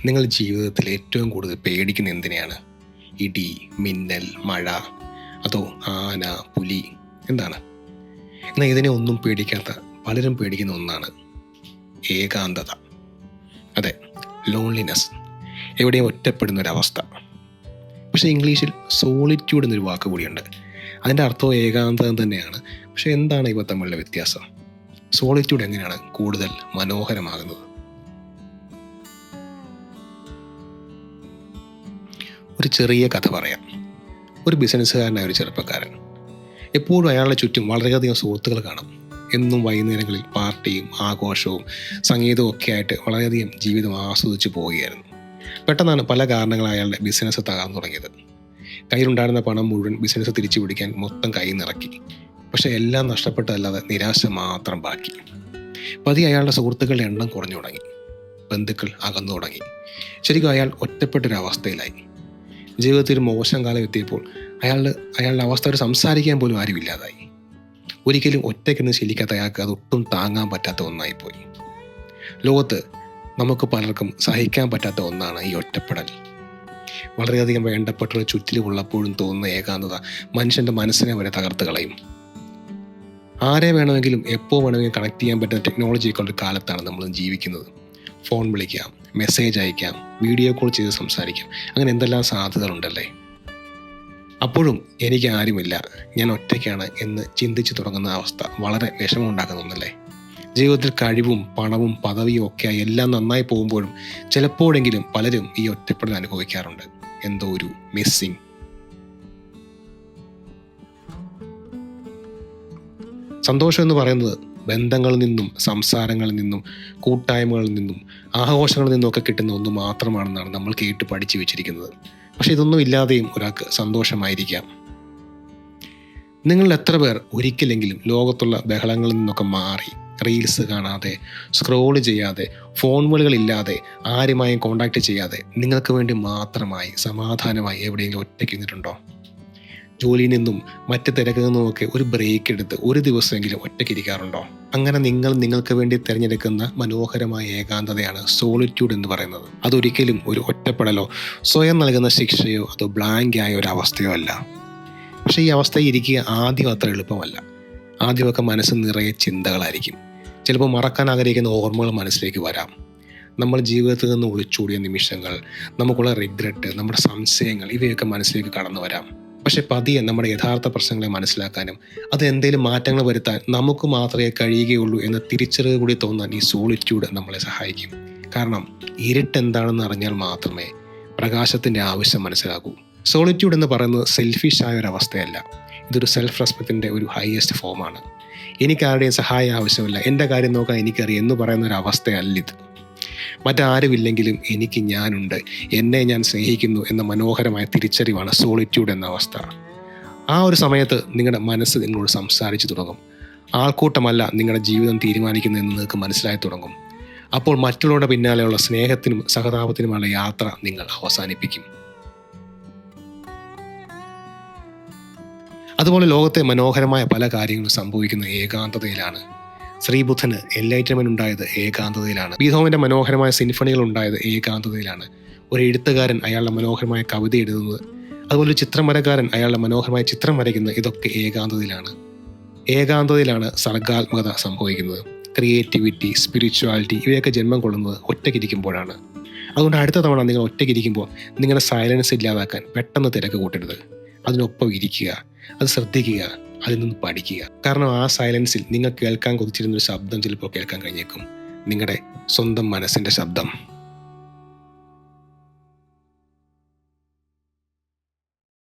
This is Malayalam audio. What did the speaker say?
നിങ്ങൾ ജീവിതത്തിൽ ഏറ്റവും കൂടുതൽ പേടിക്കുന്ന എന്തിനെയാണ്? ഇടി, മിന്നൽ, മഴ, അതോ ആന, പുലി? എന്താണ്? എന്നാൽ ഇതിനെ ഒന്നും പേടിക്കാത്ത പലരും പേടിക്കുന്ന ഒന്നാണ് ഏകാന്തത. അതെ, ലോൺലിനെസ്, എവിടെയും ഒറ്റപ്പെടുന്നൊരവസ്ഥ. പക്ഷേ ഇംഗ്ലീഷിൽ സോളിറ്റ്യൂഡ് എന്നൊരു വാക്ക് കൂടിയുണ്ട്. അതിൻ്റെ അർത്ഥവും ഏകാന്തത തന്നെയാണ്. പക്ഷേ എന്താണ് ഇവ തമ്മിലുള്ള വ്യത്യാസം? സോളിറ്റ്യൂഡ് എങ്ങനെയാണ് കൂടുതൽ മനോഹരമാകുന്നത്? ഒരു ചെറിയ കഥ പറയാം. ഒരു ബിസിനസ്സുകാരനായ ഒരു ചെറുപ്പക്കാരൻ. എപ്പോഴും അയാളുടെ ചുറ്റും വളരെയധികം സുഹൃത്തുക്കൾ കാണും. എന്നും വൈകുന്നേരങ്ങളിൽ പാർട്ടിയും ആഘോഷവും സംഗീതവും ഒക്കെ ആയിട്ട് വളരെയധികം ജീവിതം ആസ്വദിച്ച് പോവുകയായിരുന്നു. പെട്ടെന്നാണ് പല കാരണങ്ങളാൽ അയാളുടെ ബിസിനസ് തകർന്നു തുടങ്ങിയത്. കയ്യിലുണ്ടായിരുന്ന പണം മുഴുവൻ ബിസിനസ് തിരിച്ചു പിടിക്കാൻ മൊത്തം കയ്യിൽ നിറക്കി. പക്ഷേ എല്ലാം നഷ്ടപ്പെട്ടതല്ലാതെ നിരാശ മാത്രം ബാക്കി. പതിയെ അയാളുടെ സുഹൃത്തുക്കളുടെ എണ്ണം കുറഞ്ഞു തുടങ്ങി. ബന്ധുക്കൾ അകന്നു തുടങ്ങി. ശരിക്കും അയാൾ ഒറ്റപ്പെട്ടൊരവസ്ഥയിലായി. ജീവിതത്തിൽ മോശം കാലം എത്തിയപ്പോൾ അയാളുടെ അവസ്ഥ ഒരു സംസാരിക്കാൻ പോലും ആരുമില്ലാതായി. ഒരിക്കലും ഒറ്റയ്ക്കെന്ന് ശീലിക്കാത്ത അയാൾക്ക് അതൊട്ടും താങ്ങാൻ പറ്റാത്ത ഒന്നായിപ്പോയി. ലോകത്ത് നമുക്ക് പലർക്കും സഹിക്കാൻ പറ്റാത്ത ഒന്നാണ് ഈ ഒറ്റപ്പെടൽ. വളരെയധികം വേണ്ടപ്പെട്ടവർ ചുറ്റിലുമുള്ളപ്പോഴും തോന്നുന്ന ഏകാന്തത മനുഷ്യൻ്റെ മനസ്സിനെ വരെ തകർത്ത് കളയും. ആരെ വേണമെങ്കിലും എപ്പോൾ വേണമെങ്കിലും കണക്ട് ചെയ്യാൻ പറ്റുന്ന ടെക്നോളജിയൊക്കെ ഒരു കാലത്താണ് നമ്മൾ ജീവിക്കുന്നത്. ഫോൺ വിളിക്കാം, മെസ്സേജ് അയക്കാം, വീഡിയോ കോൾ ചെയ്ത് സംസാരിക്കാം, അങ്ങനെ എന്തെല്ലാം സാധ്യതകളുണ്ടല്ലേ. അപ്പോഴും എനിക്ക് ആരുമില്ല, ഞാൻ ഒറ്റയ്ക്കാണ് എന്ന് ചിന്തിച്ച് തുടങ്ങുന്ന അവസ്ഥ വളരെ വിഷമമുണ്ടാക്കുന്ന ഒന്നല്ലേ. ജീവിതത്തിൽ കഴിവും പണവും പദവിയും ഒക്കെ എല്ലാം നന്നായി പോകുമ്പോഴും ചിലപ്പോഴെങ്കിലും പലരും ഈ ഒറ്റപ്പെടൽ അനുഭവിക്കാറുണ്ട്. എന്തോ ഒരു മിസ്സിങ്. സന്തോഷം എന്ന് പറയുന്നത് ബന്ധങ്ങളിൽ നിന്നും സംസാരങ്ങളിൽ നിന്നും കൂട്ടായ്മകളിൽ നിന്നും ആഘോഷങ്ങളിൽ നിന്നുമൊക്കെ കിട്ടുന്ന ഒന്ന് മാത്രമാണെന്നാണ് നമ്മൾ കേട്ട് പഠിച്ചു വെച്ചിരിക്കുന്നത്. പക്ഷെ ഇതൊന്നും ഇല്ലാതെയും ഒരാൾക്ക് സന്തോഷമായിരിക്കാം. നിങ്ങൾ എത്ര പേർ ഒരിക്കലെങ്കിലും ലോകത്തുള്ള ബഹളങ്ങളിൽ നിന്നൊക്കെ മാറി റീൽസ് കാണാതെ, സ്ക്രോൾ ചെയ്യാതെ, ഫോൺ വിളികളില്ലാതെ, ആരുമായും കോണ്ടാക്ട് ചെയ്യാതെ നിങ്ങൾക്ക് വേണ്ടി മാത്രമായി സമാധാനമായി എവിടെയെങ്കിലും ഒറ്റയ്ക്ക് നിന്നിട്ടുണ്ടോ? ജോലിയിൽ നിന്നും മറ്റ് തിരക്കിൽ നിന്നുമൊക്കെ ഒരു ബ്രേക്ക് എടുത്ത് ഒരു ദിവസമെങ്കിലും ഒറ്റയ്ക്കിരിക്കാറുണ്ടോ? അങ്ങനെ നിങ്ങൾക്ക് വേണ്ടി തിരഞ്ഞെടുക്കുന്ന മനോഹരമായ ഏകാന്തതയാണ് സോളിറ്റ്യൂഡ് എന്ന് പറയുന്നത്. അതൊരിക്കലും ഒരു ഒറ്റപ്പെടലോ സ്വയം നൽകുന്ന ശിക്ഷയോ അതോ ബ്ലാങ്ക് ആയ ഒരു അവസ്ഥയോ അല്ല. പക്ഷേ ഈ അവസ്ഥയിൽ ഇരിക്കുക ആദ്യം അത്ര എളുപ്പമല്ല. ആദ്യമൊക്കെ മനസ്സ് നിറയെ ചിന്തകളായിരിക്കും. ചിലപ്പോൾ മറക്കാൻ ആഗ്രഹിക്കുന്ന ഓർമ്മകൾ മനസ്സിലേക്ക് വരാം. നമ്മൾ ജീവിതത്തിൽ നിന്ന് ഒളിച്ചോടിയ നിമിഷങ്ങൾ, നമുക്കുള്ള റിഗ്രറ്റ്, നമ്മുടെ സംശയങ്ങൾ, ഇവയൊക്കെ മനസ്സിലേക്ക് കടന്നു വരാം. പക്ഷെ പതിയെ നമ്മുടെ യഥാർത്ഥ പ്രശ്നങ്ങളെ മനസ്സിലാക്കാനും അത് എന്തെങ്കിലും മാറ്റങ്ങൾ വരുത്താൻ നമുക്ക് മാത്രമേ കഴിയുകയുള്ളൂ എന്ന തിരിച്ചറിവ് കൂടി തോന്നാൻ ഈ സോളിറ്റ്യൂഡ് നമ്മളെ സഹായിക്കും. കാരണം ഇരുട്ട് എന്താണെന്ന് അറിഞ്ഞാൽ മാത്രമേ പ്രകാശത്തിൻ്റെ ആവശ്യം മനസ്സിലാകൂ. സോളിറ്റ്യൂഡ് എന്ന് പറയുന്നത് സെൽഫിഷായ ഒരു അവസ്ഥയല്ല. ഇതൊരു സെൽഫ് റെസ്പെക്റ്റിൻ്റെ ഒരു ഹയസ്റ്റ് ഫോമാണ്. എനിക്കാരുടെയും സഹായം ആവശ്യമില്ല, എൻ്റെ കാര്യം നോക്കാൻ എനിക്കറിയാം എന്ന് പറയുന്ന ഒരു അവസ്ഥയല്ല ഇത്. മറ്റാരുമില്ലെങ്കിലും എനിക്ക് ഞാനുണ്ട്, എന്നെ ഞാൻ സ്നേഹിക്കുന്നു എന്ന മനോഹരമായ തിരിച്ചറിവാണ് സോളിറ്റ്യൂഡ് എന്ന അവസ്ഥ. ആ ഒരു സമയത്ത് നിങ്ങളുടെ മനസ്സ് നിങ്ങളോട് സംസാരിച്ചു തുടങ്ങും. ആൾക്കൂട്ടമല്ല നിങ്ങളുടെ ജീവിതം തീരുമാനിക്കുന്നതെന്ന് നിങ്ങൾക്ക് മനസ്സിലായി തുടങ്ങും. അപ്പോൾ മറ്റുള്ളവരുടെ പിന്നാലെയുള്ള സ്നേഹത്തിനും സഹതാപത്തിനുമുള്ള യാത്ര നിങ്ങൾ അവസാനിപ്പിക്കും. അതുപോലെ ലോകത്തെ മനോഹരമായ പല കാര്യങ്ങളും സംഭവിക്കുന്ന ഏകാന്തതയിലാണ്. ശ്രീബുദ്ധന് എൻലൈറ്റൻമെന്റ് ഉണ്ടായത് ഏകാന്തതയിലാണ്. ബീഥോവന്റെ മനോഹരമായ സിംഫണികൾ ഉണ്ടായത് ഏകാന്തതയിലാണ്. ഒരു എഴുത്തുകാരൻ അയാളുടെ മനോഹരമായ കവിത എഴുതുന്നത്, അതുപോലെ ഒരു ചിത്രവരക്കാരൻ അയാളുടെ മനോഹരമായ ചിത്രം വരയ്ക്കുന്നത്, ഇതൊക്കെ ഏകാന്തതയിലാണ്. ഏകാന്തതയിലാണ് സർഗാത്മകത സംഭവിക്കുന്നത്. ക്രിയേറ്റിവിറ്റി, സ്പിരിച്വാലിറ്റി ഇവയൊക്കെ ജന്മം കൊള്ളുന്നത് ഒറ്റയ്ക്കിരിക്കുമ്പോഴാണ്. അതുകൊണ്ട് അടുത്ത തവണ നിങ്ങൾ ഒറ്റയ്ക്കിരിക്കുമ്പോൾ നിങ്ങളുടെ സൈലൻസ് ഇല്ലാതാക്കാൻ പെട്ടെന്ന് തിരക്ക് കൂട്ടരുത്. അതിനൊപ്പം ഇരിക്കുക, അത് ശ്രദ്ധിക്കുക, അതിൽ നിന്ന് പഠിക്കുക. കാരണം ആ സൈലൻസിൽ നിങ്ങൾ കേൾക്കാൻ കൊതിച്ചിരുന്നൊരു ശബ്ദം ചിലപ്പോൾ കേൾക്കാൻ കഴിഞ്ഞേക്കും. നിങ്ങളുടെ സ്വന്തം മനസ്സിൻ്റെ ശബ്ദം.